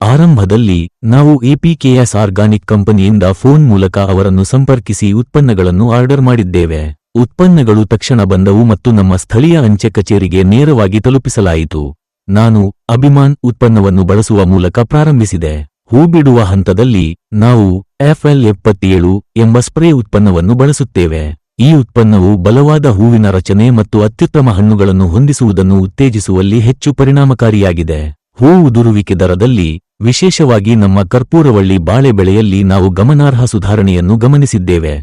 ಆರಂಭದಲ್ಲಿ ನಾವು ಎಪಿಕೆಎಸ್ ಆರ್ಗಾನಿಕ್ ಕಂಪನಿಯಿಂದ ಫೋನ್ ಮೂಲಕ ಅವರನ್ನು ಸಂಪರ್ಕಿಸಿ ಉತ್ಪನ್ನಗಳನ್ನು ಆರ್ಡರ್ ಮಾಡಿದ್ದೇವೆ. ಉತ್ಪನ್ನಗಳು ತಕ್ಷಣ ಬಂದವು ಮತ್ತು ನಮ್ಮ ಸ್ಥಳೀಯ ಅಂಚೆ ಕಚೇರಿಗೆ ನೇರವಾಗಿ ತಲುಪಿಸಲಾಯಿತು. ನಾನು ಅಭಿಮಾನ್ ಉತ್ಪನ್ನವನ್ನು ಬಳಸುವ ಮೂಲಕ ಪ್ರಾರಂಭಿಸಿದೆ. ಹೂ ಬಿಡುವ ಹಂತದಲ್ಲಿ ನಾವು FL77 ಎಂಬ ಸ್ಪ್ರೇ ಉತ್ಪನ್ನವನ್ನು ಬಳಸುತ್ತೇವೆ. ಈ ಉತ್ಪನ್ನವು ಬಲವಾದ ಹೂವಿನ ರಚನೆ ಮತ್ತು ಅತ್ಯುತ್ತಮ ಹಣ್ಣುಗಳನ್ನು ಹೊಂದಿಸುವುದನ್ನು ಉತ್ತೇಜಿಸುವಲ್ಲಿ ಹೆಚ್ಚು ಪರಿಣಾಮಕಾರಿಯಾಗಿದೆ. ಹೂ ಉದುರುವಿಕೆ ದರದಲ್ಲಿ, ವಿಶೇಷವಾಗಿ ನಮ್ಮ ಕರ್ಪೂರವಳ್ಳಿ ಬಾಳೆ ಬೆಳೆಯಲ್ಲಿ ನಾವು ಗಮನಾರ್ಹ ಸುಧಾರಣೆಯನ್ನು ಗಮನಿಸಿದ್ದೇವೆ.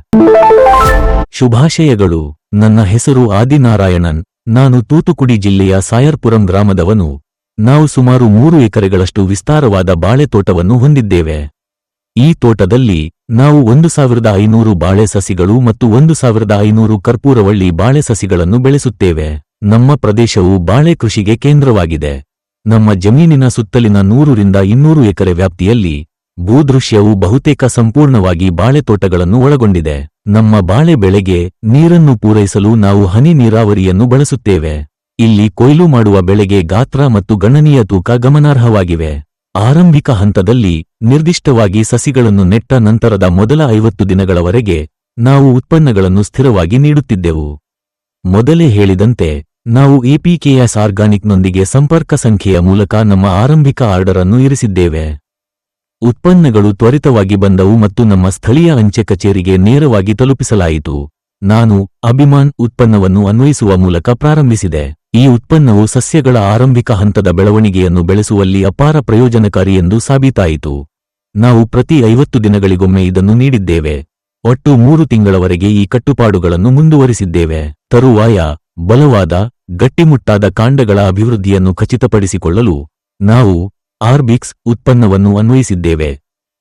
ಶುಭಾಶಯಗಳು. ನನ್ನ ಹೆಸರು ಆದಿನಾರಾಯಣನ್. ನಾನು ತೂತುಕುಡಿ ಜಿಲ್ಲೆಯ ಸಾಯರ್ಪುರಂ ಗ್ರಾಮದವನು. ನಾವು ಸುಮಾರು 3 ಎಕರೆಗಳಷ್ಟು ವಿಸ್ತಾರವಾದ ಬಾಳೆ ತೋಟವನ್ನು ಹೊಂದಿದ್ದೇವೆ. ಈ ತೋಟದಲ್ಲಿ ನಾವು 1500 ಬಾಳೆ ಸಸಿಗಳು ಮತ್ತು 1500 ಕರ್ಪೂರವಳ್ಳಿ ಬಾಳೆ ಸಸಿಗಳನ್ನು ಬೆಳೆಸುತ್ತೇವೆ. ನಮ್ಮ ಪ್ರದೇಶವು ಬಾಳೆ ಕೃಷಿಗೆ ಕೇಂದ್ರವಾಗಿದೆ. ನಮ್ಮ ಜಮೀನಿನ ಸುತ್ತಲಿನ 100 ರಿಂದ 200 ಎಕರೆ ವ್ಯಾಪ್ತಿಯಲ್ಲಿ ಭೂದೃಶ್ಯವು ಬಹುತೇಕ ಸಂಪೂರ್ಣವಾಗಿ ಬಾಳೆ ತೋಟಗಳನ್ನು ಒಳಗೊಂಡಿದೆ. ನಮ್ಮ ಬಾಳೆ ಬೆಳೆಗೆ ನೀರನ್ನು ಪೂರೈಸಲು ನಾವು ಹನಿ ನೀರಾವರಿಯನ್ನು ಬಳಸುತ್ತೇವೆ. ಇಲ್ಲಿ ಕೊಯ್ಲು ಮಾಡುವ ಬೆಳೆಗೆ ಗಾತ್ರ ಮತ್ತು ಗಣನೀಯ ತೂಕ ಗಮನಾರ್ಹವಾಗಿವೆ. ಆರಂಭಿಕ ಹಂತದಲ್ಲಿ ನಿರ್ದಿಷ್ಟವಾಗಿ ಸಸಿಗಳನ್ನು ನೆಟ್ಟ ನಂತರದ ಮೊದಲ 50 ದಿನಗಳವರೆಗೆ ನಾವು ಉತ್ಪನ್ನಗಳನ್ನು ಸ್ಥಿರವಾಗಿ ನೀಡುತ್ತಿದ್ದೆವು. ಮೊದಲೇ ಹೇಳಿದಂತೆ ನಾವು ಎಪಿಕೆಎಸ್ ಆರ್ಗಾನಿಕ್ನೊಂದಿಗೆ ಸಂಪರ್ಕ ಸಂಖ್ಯೆಯ ಮೂಲಕ ನಮ್ಮ ಆರಂಭಿಕ ಆರ್ಡರ್ ಅನ್ನು ಇರಿಸಿದ್ದೇವೆ. ಉತ್ಪನ್ನಗಳು ತ್ವರಿತವಾಗಿ ಬಂದವು ಮತ್ತು ನಮ್ಮ ಸ್ಥಳೀಯ ಅಂಚೆ ಕಚೇರಿಗೆ ನೇರವಾಗಿ ತಲುಪಿಸಲಾಯಿತು. ನಾನು ಅಭಿಮಾನ್ ಉತ್ಪನ್ನವನ್ನು ಅನ್ವಯಿಸುವ ಮೂಲಕ ಪ್ರಾರಂಭಿಸಿದೆ. ಈ ಉತ್ಪನ್ನವು ಸಸ್ಯಗಳ ಆರಂಭಿಕ ಹಂತದ ಬೆಳವಣಿಗೆಯನ್ನು ಬೆಳೆಸುವಲ್ಲಿ ಅಪಾರ ಪ್ರಯೋಜನಕಾರಿ ಎಂದು ಸಾಬೀತಾಯಿತು. ನಾವು ಪ್ರತಿ 50 ದಿನಗಳಿಗೊಮ್ಮೆ ಇದನ್ನು ನೀಡಿದ್ದೇವೆ. ಒಟ್ಟು 3 ತಿಂಗಳವರೆಗೆ ಈ ಕಟ್ಟುಪಾಡುಗಳನ್ನು ಮುಂದುವರಿಸಿದ್ದೇವೆ. ತರುವಾಯ ಬಲವಾದ, ಗಟ್ಟಿಮುಟ್ಟಾದ ಕಾಂಡಗಳ ಅಭಿವೃದ್ಧಿಯನ್ನು ಖಚಿತಪಡಿಸಿಕೊಳ್ಳಲು ನಾವು ಆರ್ಬಿಕ್ಸ್ ಉತ್ಪನ್ನವನ್ನು ಅನ್ವಯಿಸಿದ್ದೇವೆ.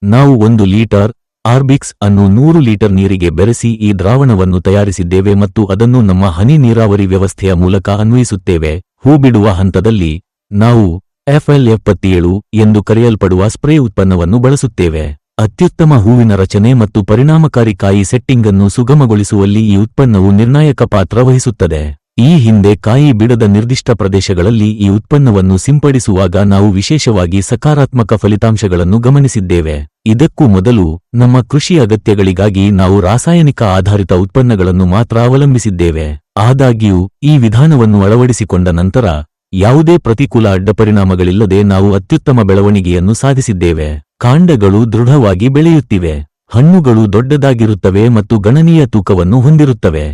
ನಾವು 1 ಲೀಟರ್ ಆರ್ಬಿಕ್ಸ್ ಅನ್ನು 100 ಲೀಟರ್ ನೀರಿಗೆ ಬೆರೆಸಿ ಈ ದ್ರಾವಣವನ್ನು ತಯಾರಿಸಿದ್ದೇವೆ ಮತ್ತು ಅದನ್ನು ನಮ್ಮ ಹನಿ ನೀರಾವರಿ ವ್ಯವಸ್ಥೆಯ ಮೂಲಕ ಅನ್ವಯಿಸುತ್ತೇವೆ. ಹೂ ಬಿಡುವ ಹಂತದಲ್ಲಿ ನಾವು FL77 ಎಂದು ಕರೆಯಲ್ಪಡುವ ಸ್ಪ್ರೇ ಉತ್ಪನ್ನವನ್ನು ಬಳಸುತ್ತೇವೆ. ಅತ್ಯುತ್ತಮ ಹೂವಿನ ರಚನೆ ಮತ್ತು ಪರಿಣಾಮಕಾರಿ ಕಾಯಿ ಸೆಟ್ಟಿಂಗ್ ಅನ್ನು ಸುಗಮಗೊಳಿಸುವಲ್ಲಿ ಈ ಉತ್ಪನ್ನವು ನಿರ್ಣಾಯಕ ಪಾತ್ರ ವಹಿಸುತ್ತದೆ. ಈ ಹಿಂದೆ ಕಾಯಿ ಬಿಡದ ನಿರ್ದಿಷ್ಟ ಪ್ರದೇಶಗಳಲ್ಲಿ ಈ ಉತ್ಪನ್ನವನ್ನು ಸಿಂಪಡಿಸುವಾಗ ನಾವು ವಿಶೇಷವಾಗಿ ಸಕಾರಾತ್ಮಕ ಫಲಿತಾಂಶಗಳನ್ನು ಗಮನಿಸಿದ್ದೇವೆ. ಇದಕ್ಕೂ ಮೊದಲು ನಮ್ಮ ಕೃಷಿ ಅಗತ್ಯಗಳಿಗಾಗಿ ನಾವು ರಾಸಾಯನಿಕ ಆಧಾರಿತ ಉತ್ಪನ್ನಗಳನ್ನು ಮಾತ್ರ ಅವಲಂಬಿಸಿದ್ದೇವೆ. ಆದಾಗ್ಯೂ ಈ ವಿಧಾನವನ್ನು ಅಳವಡಿಸಿಕೊಂಡ ನಂತರ ಯಾವುದೇ ಪ್ರತಿಕೂಲ ಅಡ್ಡಪರಿಣಾಮಗಳಿಲ್ಲದೆ ನಾವು ಅತ್ಯುತ್ತಮ ಬೆಳವಣಿಗೆಯನ್ನು ಸಾಧಿಸಿದ್ದೇವೆ. ಕಾಂಡಗಳು ದೃಢವಾಗಿ ಬೆಳೆಯುತ್ತಿವೆ. ಹಣ್ಣುಗಳು ದೊಡ್ಡದಾಗಿರುತ್ತವೆ ಮತ್ತು ಗಣನೀಯ ತೂಕವನ್ನು ಹೊಂದಿರುತ್ತವೆ.